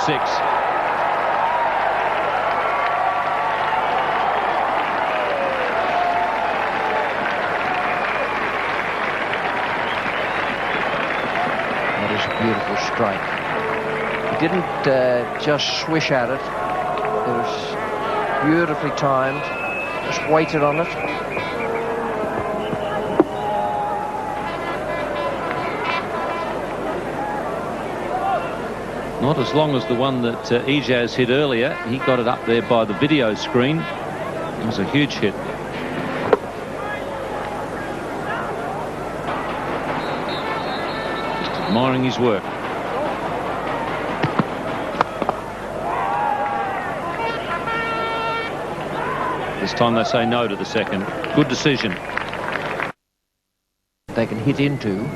6. That is a beautiful strike. He didn't just swish at it. It was beautifully timed. Just waited on it. Not as long as the one that Ijaz hit earlier. He got it up there by the video screen. It was a huge hit. Just admiring his work. This time they say no to the second. Good decision. They can hit into.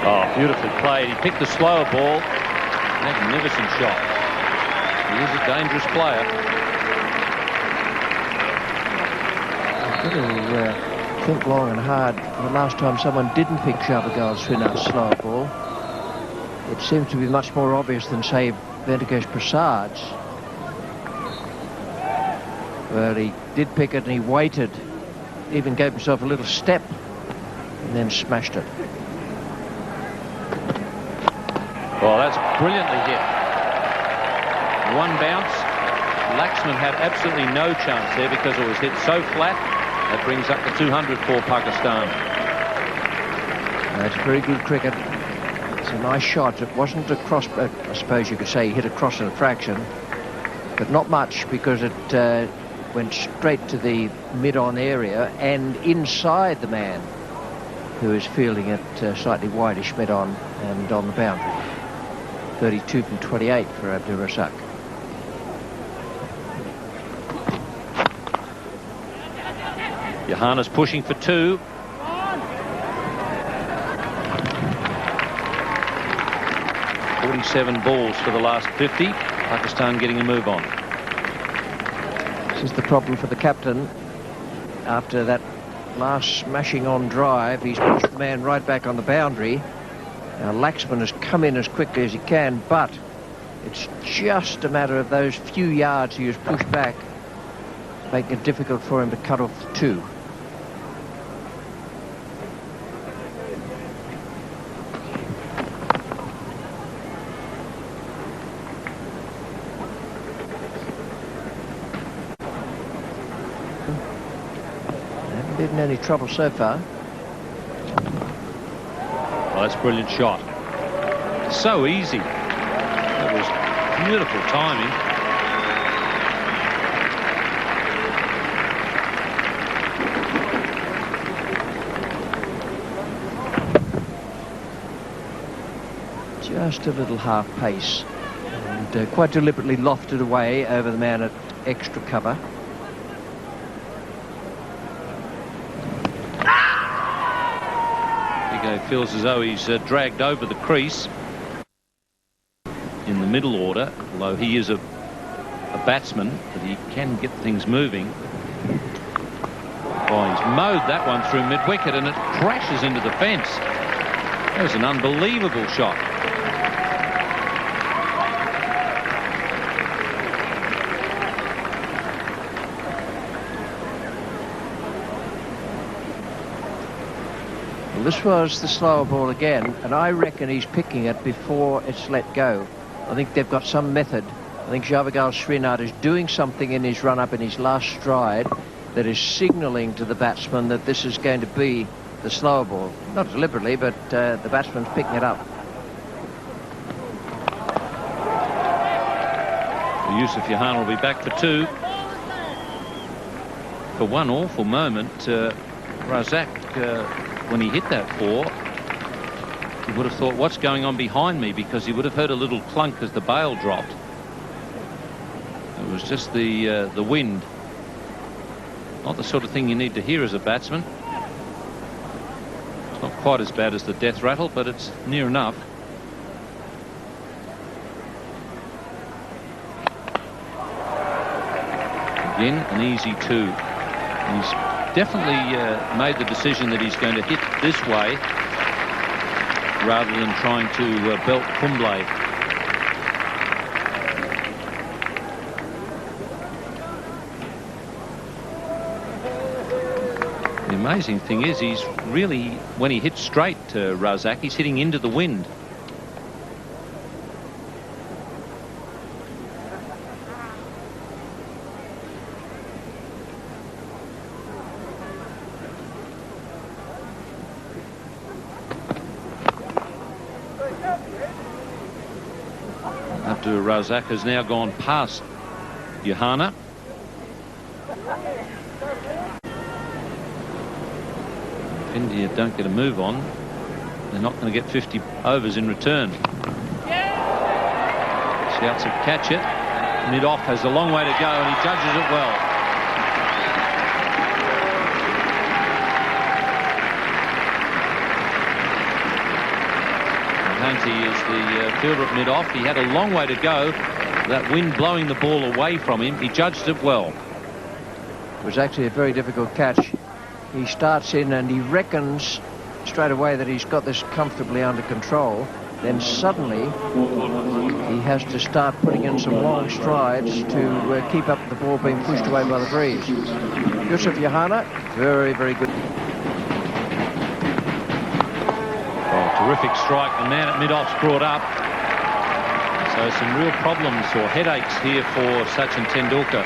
Oh, beautifully played. He picked the slower ball. Magnificent shot. He is a dangerous player. I've got to think long and hard. The last time someone didn't pick Javagal Srinath's slower ball, it seems to be much more obvious than, say, Venkatesh Prasad's. Well, he did pick it and he waited, even gave himself a little step and then smashed it. Well, that's brilliantly hit. One bounce. Laxman had absolutely no chance there because it was hit so flat. That brings up the 200 for Pakistan. That's very good cricket. It's a nice shot. It wasn't a cross, I suppose you could say he hit across in a fraction, but not much because it went straight to the mid-on area and inside the man who is fielding it slightly wideish mid-on and on the boundary. 32 from 28 for Abdul Razzaq. Johannes pushing for 2. .47 balls for the last 50. Pakistan getting a move on. This is the problem for the captain. After that last smashing on drive, he's pushed the man right back on the boundary. Now Laxman has come in as quickly as he can, but it's just a matter of those few yards he has pushed back, making it difficult for him to cut off the 2. Haven't been in any trouble so far. Well, that's a brilliant shot. So easy. That was beautiful timing. Just a little half pace and quite deliberately lofted away over the man at extra cover. Feels as though he's dragged over the crease in the middle order, although he is a batsman, but he can get things moving. Oh, he's mowed that one through mid-wicket and it crashes into the fence. That was an unbelievable shot. This was the slower ball again, and I reckon he's picking it before it's let go. I think they've got some method. I think Javagal Srinath is doing something in his run-up in his last stride that is signalling to the batsman that this is going to be the slower ball. Not deliberately, but the batsman's picking it up. Yusuf Johan will be back for 2. For one awful moment, Razzaq, when he hit that 4, he would have thought, what's going on behind me? Because he would have heard a little clunk as the bail dropped. It was just the wind. Not the sort of thing you need to hear as a batsman. It's not quite as bad as the death rattle, but it's near enough. Again, an easy 2. He's definitely made the decision that he's going to hit this way. rather than trying to belt Kumble. The amazing thing is he's really, when he hits straight to Razzaq, he's hitting into the wind. Abdul Razzaq has now gone past Johanna. If India don't get a move on, they're not going to get 50 overs in return. Shouts of catch it. Mid-off has a long way to go, and he judges it well. Mahanti is the fielder at mid-off. He had a long way to go. That wind blowing the ball away from him. He judged it well. It was actually a very difficult catch. He starts in and he reckons straight away that he's got this comfortably under control. Then suddenly he has to start putting in some long strides to keep up the ball being pushed away by the breeze. Yusuf Johanna, very, very good. Terrific strike. The man at mid-off's brought up. So some real problems or headaches here for Sachin Tendulkar.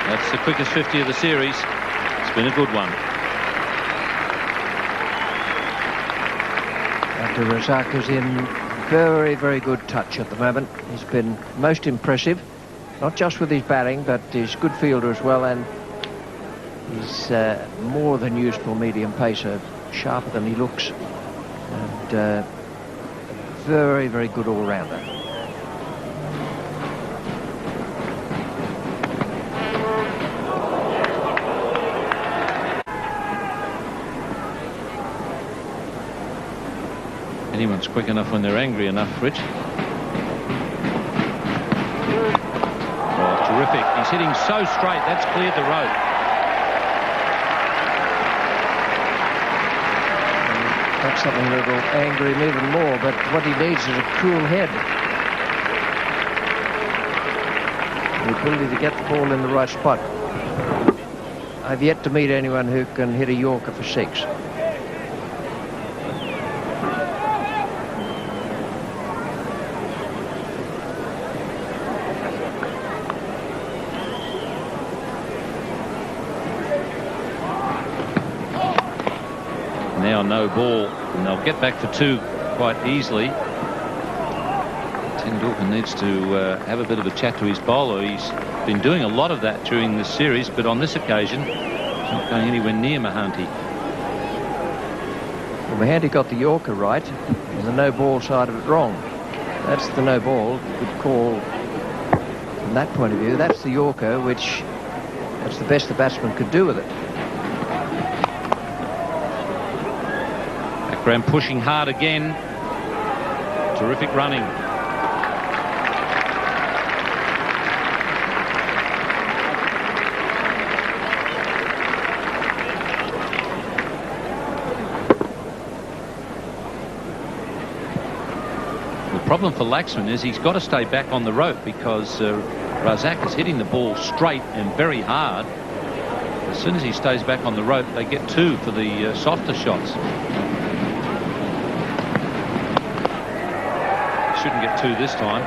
That's the quickest 50 of the series. It's been a good one. Abdul Razzaq is in very, very good touch at the moment. He's been most impressive, not just with his batting, but his good fielder as well, and he's more than useful medium pacer, sharper than he looks, and very, very good all-rounder. Anyone's quick enough when they're angry enough, Rich. Oh, terrific. He's hitting so straight, that's cleared the road. That's something that will anger him even more, but what he needs is a cool head. The ability to get the ball in the right spot. I've yet to meet anyone who can hit a Yorker for 6. Now no ball, and they'll get back for 2 quite easily. Tendulkar needs to have a bit of a chat to his bowler. He's been doing a lot of that during this series, but on this occasion he's not going anywhere near Mahanti. Well, Mahanti got the Yorker right and the no ball side of it wrong. That's the no ball. Good call from that point of view. That's the Yorker, which that's the best the batsman could do with it. Graham pushing hard again. Terrific running. The problem for Laxman is he's got to stay back on the rope because Razzaq is hitting the ball straight and very hard. As soon as he stays back on the rope, they get 2 for the softer shots. Shouldn't get 2 this time.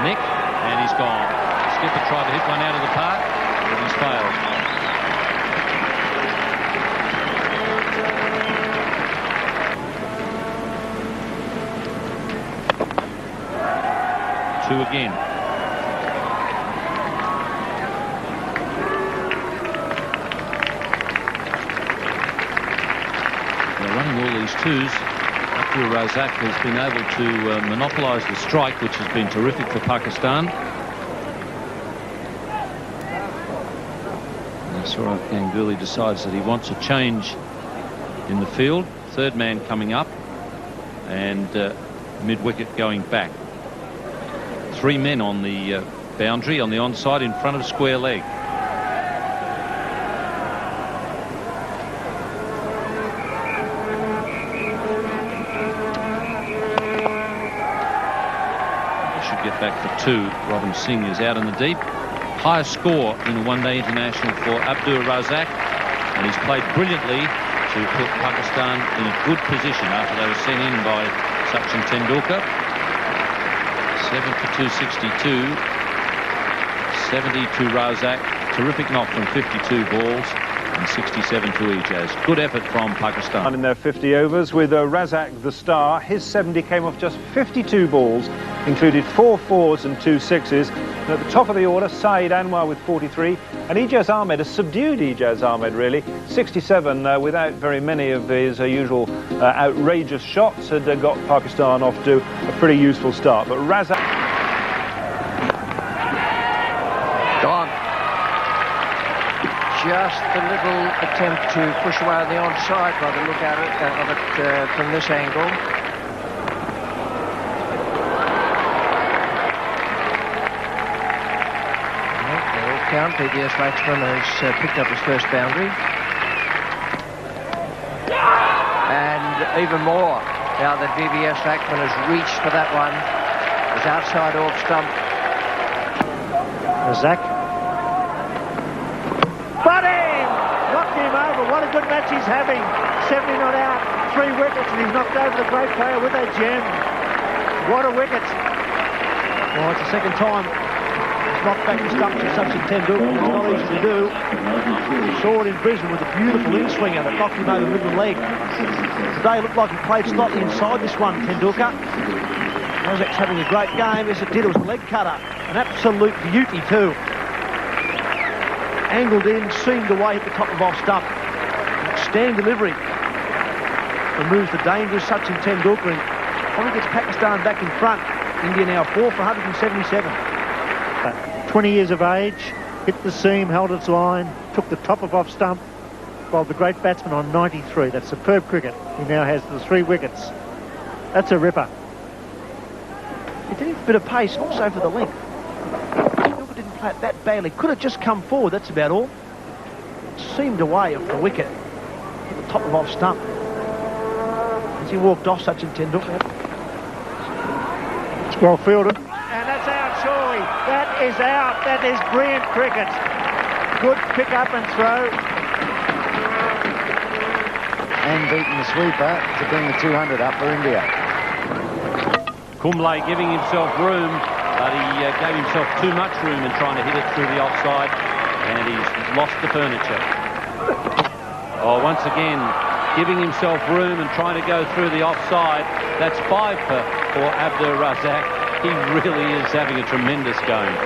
Nick, and he's gone. The skipper tried to hit one out of the park, but he's failed. Two again. Running all these 2s, Abdul Razzaq has been able to monopolise the strike, which has been terrific for Pakistan. And Sourav Ganguly decides that he wants a change in the field. 3rd man coming up and mid-wicket going back. 3 men on the boundary on the onside in front of square leg. Should get back for 2. Robin Singh is out in the deep. Highest score in a one-day international for Abdul Razzaq, and he's played brilliantly to put Pakistan in a good position after they were sent in by Sachin Tendulkar. 7 for 262. 70 to Razzaq. Terrific knock from 52 balls. And 67 to Ijaz. Good effort from Pakistan. In their 50 overs with Razzaq the star. His 70 came off just 52 balls, included 4 fours and 2 sixes. And at the top of the order, Saeed Anwar with 43, and Ijaz Ahmed, a subdued Ijaz Ahmed really, 67 without very many of his usual outrageous shots, had got Pakistan off to a pretty useful start. But Razzaq... Gone. Just a little attempt to push away on the onside by the look at it, from this angle. They all count. PBS Waxman has picked up his first boundary. And even more now that VVS Waxman has reached for that one. His outside off stump. Razzaq. What a good match he's having. 70 not out, 3 wickets, and he's knocked over the great player with a gem. What a wicket. Well, it's the second time he's knocked back the stumps of Sachin Tendulkar. It's not easy to do. We saw it in Brisbane with a beautiful in-swinger that knocked him over the middle leg. Today looked like he played slightly inside this one, Tendulkar. Razzaq's having a great game. Yes, it did. It was a leg cutter. An absolute beauty too. Angled in, seamed away at the top of off stump. Stand delivery removes the dangerous Sachin Tendulkar and probably gets Pakistan back in front. India now 4 for 177. 20 years of age, hit the seam, held its line, took the top of off stump, bowled the great batsman on 93. That's superb cricket. He now has the 3 wickets. That's a ripper. He did have a bit of pace also for the length. Tendulkar didn't play it that badly. Could have just come forward, that's about all. Seamed away off the wicket. At the top of off stump. As he walked off Sachin Tendulkar. It's well fielded. And that's out, surely. That is out. That is brilliant cricket. Good pick up and throw. And beaten the sweeper to bring the 200 up for India. Kumble giving himself room, but he gave himself too much room in trying to hit it through the offside, and he's lost the furniture. Oh, once again, giving himself room and trying to go through the offside. That's 5 for Abdul Razzaq. He really is having a tremendous game.